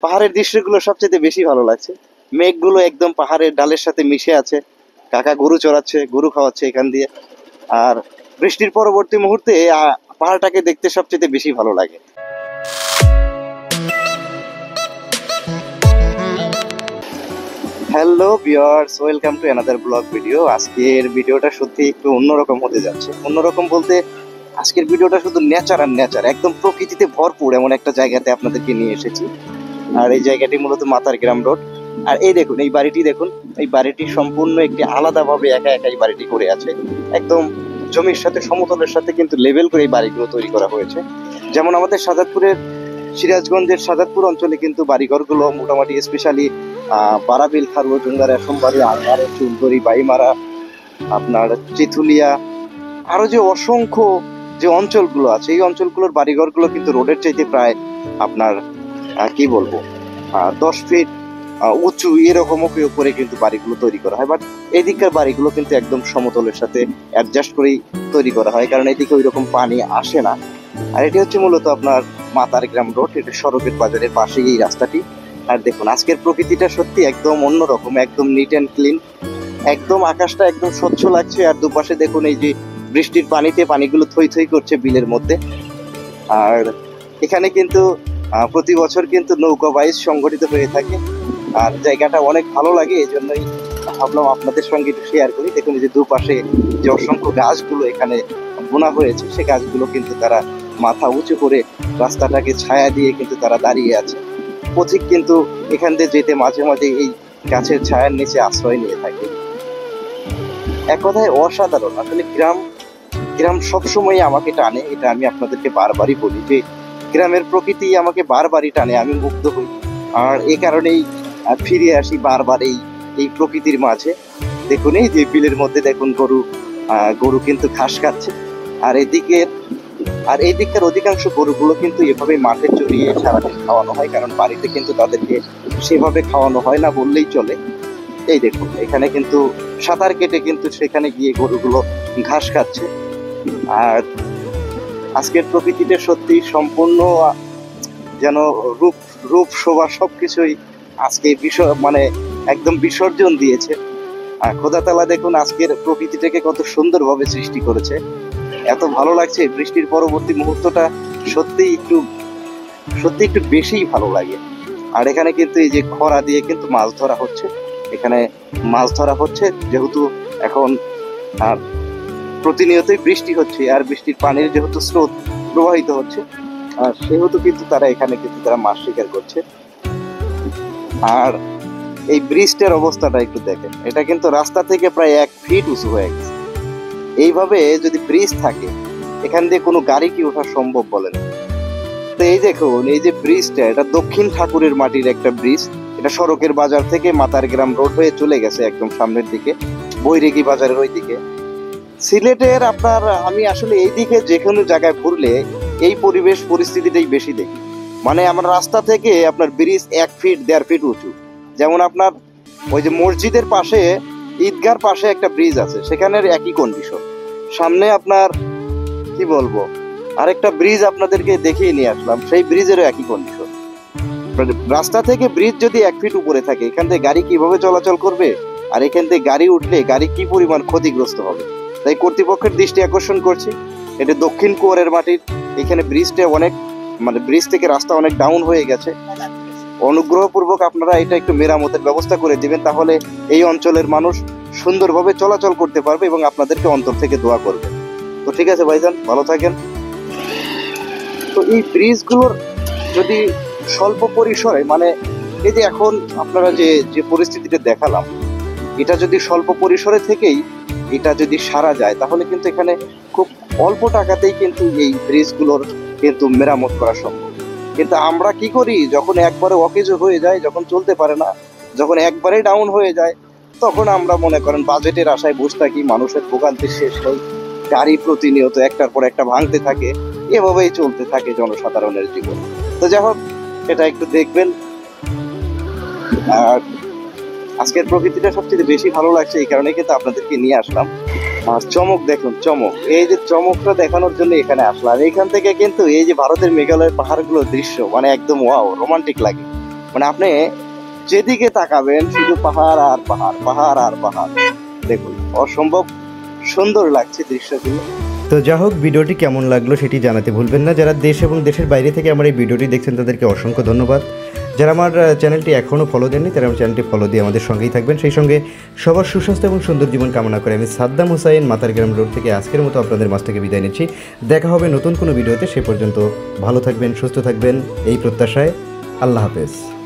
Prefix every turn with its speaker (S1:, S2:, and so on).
S1: পাহাড়ের দৃশ্যগুলো সবচেয়ে বেশি ভালো লাগছে। মেঘগুলো একদম পাহাড়ের ডালের সাথে মিশে আছে। কাকা গরু চড়াচ্ছে, গরু খাওয়াচ্ছে এখান দিয়ে। আর বৃষ্টির পরবর্তী মুহূর্তে পাহাড়টাকে দেখতে সবচেয়ে বেশি ভালো লাগে। Hello viewers, welcome to another blog video. আজকের ভিডিওটা সত্যি একটু অন্যরকম হতে যাচ্ছে। অন্যরকম বলতে আজকের ভিডিওটা শুধু নেচার আর নেচার, একদম প্রকৃতিতে ভরপুর এমন একটা জায়গাতে আপনাদেরকে নিয়ে এসেছি। আর এই জায়গাটি মূলত মাতারগ্রাম রোড। আর এই দেখুন, এই বাড়িটি দেখুন। এই বাড়িটি সম্পূর্ণ একটি আলাদাভাবে একা একা এই বাড়িটি করে আছে। একদম জমির সাথে সমতলের সাথে কিন্তু লেভেল করে এই বাড়িগুলো তৈরি করা হয়েছে। যেমন আমাদের সাজাদপুরের, সিরাজগঞ্জের সাজাদপুর অঞ্চলে কিন্তু বাড়িঘরগুলো মোটামুটি স্পেশালি বারাবিল, খারুয়া, জুঙ্গা, রেশমবাড়ি, আঙ্গারে, চুলদরি, বাইমারা, আপনার চিথুলিয়া, আরো যে অসংখ্য যে অঞ্চলগুলো আছে, এই অঞ্চলগুলোর বাড়িঘরগুলো কিন্তু রোডের চাইতে প্রায় আপনার কি বলবো 10 ফিট উঁচু এরকম করে কিন্তু বাড়িগুলো তৈরি করা হয়। বাট এদিককার বাড়িগুলো কিন্তু একদম সমতলের সাথে অ্যাডজাস্ট করেই তৈরি করা হয়, কারণ এদিকে ওই রকম পানি আসে না। আর এটি হচ্ছে মূলত আপনার মাতারগ্রাম রোড। এটা সড়কের বাজারের পাশেই এই রাস্তাটি। আর দেখুন আজকের প্রকৃতিটা সত্যি একদম অন্যরকম, একদম নিট অ্যান্ড ক্লিন। একদম আকাশটা একদম স্বচ্ছ লাগছে। আর দুপাশে দেখুন এই যে বৃষ্টির পানিতে পানিগুলো থই থই করছে বিলের মধ্যে। আর এখানে কিন্তু প্রতি বছর কিন্তু নৌকা বাইচ সংগঠিত হয়ে থাকে। আর জায়গাটা অনেক ভালো লাগে, এই জন্যই ভাবলাম আপনাদের সঙ্গে একটু শেয়ার করি। দেখুন এই যে দুপাশে যে অসংখ্য গাছগুলো এখানে বোনা হয়েছে, সে গাছগুলো কিন্তু তারা মাথা উঁচু করে রাস্তাটাকে ছায়া দিয়ে কিন্তু তারা দাঁড়িয়ে আছে। পথিক কিন্তু এখান দিয়ে যেতে মাঝে মাঝে এই গাছের ছায়ার নিচে আশ্রয় নিয়ে থাকে। এক কথায় অসাধারণ। আসলে গ্রাম গ্রাম সবসময় আমাকে টানে, এটা আমি আপনাদেরকে বারবারই বলি যে গ্রামের প্রকৃতি আমাকে বারবারই টানে, আমি মুগ্ধ হই। আর এই কারণেই ফিরে আসি বারবার এই এই প্রকৃতির মাঝে। দেখুন এই যে বিলের মধ্যে দেখুন গরু কিন্তু ঘাস খাচ্ছে। আর এই দিককার অধিকাংশ গরুগুলো কিন্তু এভাবে মাঠে চড়িয়ে সারাদিন খাওয়ানো হয়, কারণ বাড়িতে কিন্তু তাদেরকে সেভাবে খাওয়ানো হয় না বললেই চলে। এই দেখুন এখানে কিন্তু সাঁতার কেটে কিন্তু সেখানে গিয়ে গরুগুলো ঘাস খাচ্ছে। আর আজকের প্রকৃতিটা সত্যি সম্পূর্ণ যেন রূপ রূপ শোভা সবকিছুই আজকে মানে একদম বিসর্জন দিয়েছে। আর খোদা তাআলা দেখুন আজকের প্রকৃতিটাকে কত সুন্দরভাবে সৃষ্টি করেছে। এত ভালো লাগছে। বৃষ্টির পরবর্তী মুহূর্তটা সত্যি একটু বেশিই ভালো লাগে। আর এখানে কিন্তু এই যে খরা দিয়ে কিন্তু মাছ ধরা হচ্ছে। এখানে মাছ ধরা হচ্ছে যেহেতু এখন প্রতিনিয়তই বৃষ্টি হচ্ছে, আর বৃষ্টির পানির যেহেতু স্রোত প্রবাহিত হচ্ছে, আর সেহেতু কিন্তু তারা এখানে কিন্তু তারা মাছ শিকার করছে। আর এই ব্রিজটার অবস্থাটা একটু দেখেন, এটা কিন্তু রাস্তা থেকে প্রায় 1 ফিট উঁচু হয়ে গেছে। এইভাবে যদি ব্রিজ থাকে, এখান দিয়ে কোনো গাড়ি কি ওঠা সম্ভব বলেন? তো এই দেখুন এই যে ব্রিজটা, এটা দক্ষিণ ঠাকুরের মাটির একটা ব্রিজ। এটা সড়কের বাজার থেকে মাতারগ্রাম রোড হয়ে চলে গেছে একদম সামনের দিকে, বৈরেগী বাজারের ওই দিকে। সিলেটের আপনার আমি আসলে এই দিকে যে কোনো জায়গায় ঘুরলে এই পরিবেশ পরিস্থিতিটাই বেশি দেখি। মানে আমার রাস্তা থেকে আপনার ব্রিজ 1 ফিট 1.5 ফিট উঁচু। যেমন আপনার ওই যে মসজিদের পাশে, ঈদগার পাশে একটা ব্রিজ আছে, সেখানের একই কন্ডিশন। সামনে আপনার কি বলবো আরেকটা ব্রিজ আপনাদেরকে দেখিয়ে নিয়ে আসলাম, সেই ব্রিজেরও একই কন্ডিশন। রাস্তা থেকে ব্রিজ যদি 1 ফিট উপরে থাকে, এখান থেকে গাড়ি কিভাবে চলাচল করবে? আর এখান থেকে গাড়ি উঠলে গাড়ি কি পরিমাণ ক্ষতিগ্রস্ত হবে। তাই কর্তৃপক্ষের দৃষ্টি আকর্ষণ করছি, এটা দক্ষিণ কুয়ারের মাটির। এখানে ব্রিজটা অনেক মানে ব্রিজ থেকে রাস্তা অনেক ডাউন হয়ে গেছে। অনুগ্রহপূর্বক আপনারা এটা একটু মেরামতের ব্যবস্থা করে দিবেন, তাহলে এই অঞ্চলের মানুষ সুন্দরভাবে চলাচল করতে পারবে এবং আপনাদেরকে অন্তর থেকে দোয়া করবে। তো ঠিক আছে ভাইজান, ভালো থাকেন। তো এই ব্রিজগুলোর যদি স্বল্প পরিসরে, মানে এই যে এখন আপনারা যে যে পরিস্থিতিটা দেখালাম, এটা যদি স্বল্প পরিসরে থেকেই এটা যদি সারা যায়, তাহলে কিন্তু এখানে খুব অল্প টাকাতেই কিন্তু এই ব্রিজগুলোর কিন্তু মেরামত করা সম্ভব। কিন্তু আমরা কি করি, যখন একবারে অকেজো হয়ে যায়, যখন চলতে পারে না, যখন একবারে ডাউন হয়ে যায়, তখন আমরা মনে করেন বাজেটের আশায় বসে থাকি। মানুষের ভোগান্তির শেষ নেই, গাড়ি প্রতিনিয়ত একটার পর একটা ভাঙতে থাকে, এভাবেই চলতে থাকে জনসাধারণের জীবন। তো যাই হোক, এটা একটু দেখবেন। আর আজকের প্রকৃতিটা সবচেয়ে বেশি ভালো লাগছে, এই কারণে কিন্তু আপনাদেরকে নিয়ে আসলাম। আর চমক দেখুন, চমক, এই যে চমকটা দেখানোর জন্য এখানে আসলাম। এখান থেকে কিন্তু এই যে ভারতের মেঘালয়ের পাহাড়গুলোর দৃশ্য মানে একদম ওয়াও, রোমান্টিক লাগে। মানে আপনি যেদিকে তাকাবেন শুধু পাহাড় আর পাহাড়, পাহাড় আর পাহাড়। দেখুন অসম্ভব সুন্দর লাগছে দৃশ্যগুলো। তো যা হোক, ভিডিওটি কেমন লাগলো সেটি জানাতে ভুলবেন না। যারা দেশ এবং দেশের বাইরে থেকে আমার এই ভিডিওটি দেখছেন তাদেরকে অসংখ্য ধন্যবাদ। যারা আমার চ্যানেলটি এখনও ফলো দেননি তারা আমার চ্যানেলটি ফলো দিয়ে আমাদের সঙ্গেই থাকবেন। সেই সঙ্গে সবার সুস্বাস্থ্য এবং সুন্দর জীবন কামনা করে আমি সাদ্দাম হোসাইন মাতারগ্রাম রোড থেকে আজকের মতো আপনাদের মাছ থেকে বিদায় নিচ্ছি। দেখা হবে নতুন কোনো ভিডিওতে। সে পর্যন্ত ভালো থাকবেন, সুস্থ থাকবেন এই প্রত্যাশায়। আল্লাহ হাফেজ।